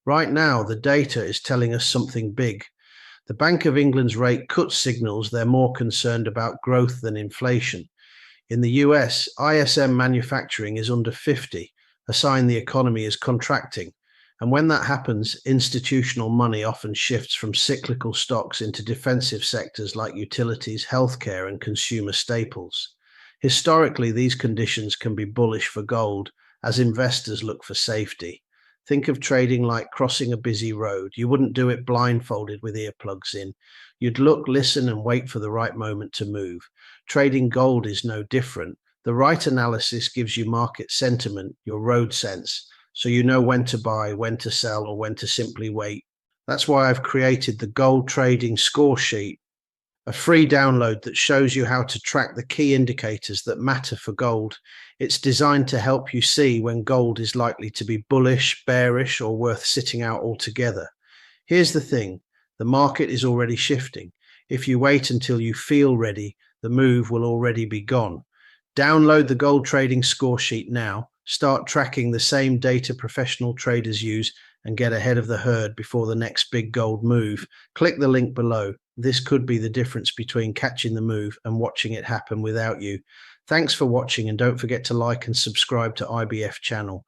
Right now, the data is telling us something big. The Bank of England's rate cut signals they're more concerned about growth than inflation. In the US, ISM manufacturing is under 50, a sign the economy is contracting. And when that happens, institutional money often shifts from cyclical stocks into defensive sectors like utilities, healthcare, and consumer staples. Historically, these conditions can be bullish for gold as investors look for safety. Think of trading like crossing a busy road. You wouldn't do it blindfolded with earplugs in. You'd look, listen, and wait for the right moment to move. Trading gold is no different. The right analysis gives you market sentiment, your road sense, so you know when to buy, when to sell, or when to simply wait. That's why I've created the Gold Trading Score Sheet, a free download that shows you how to track the key indicators that matter for gold. It's designed to help you see when gold is likely to be bullish, bearish, or worth sitting out altogether. Here's the thing, the market is already shifting. If you wait until you feel ready, the move will already be gone. Download the Gold Trading Score Sheet now. Start tracking the same data professional traders use and get ahead of the herd before the next big gold move. Click the link below. This could be the difference between catching the move and watching it happen without you. Thanks for watching, and don't forget to like and subscribe to IBF channel.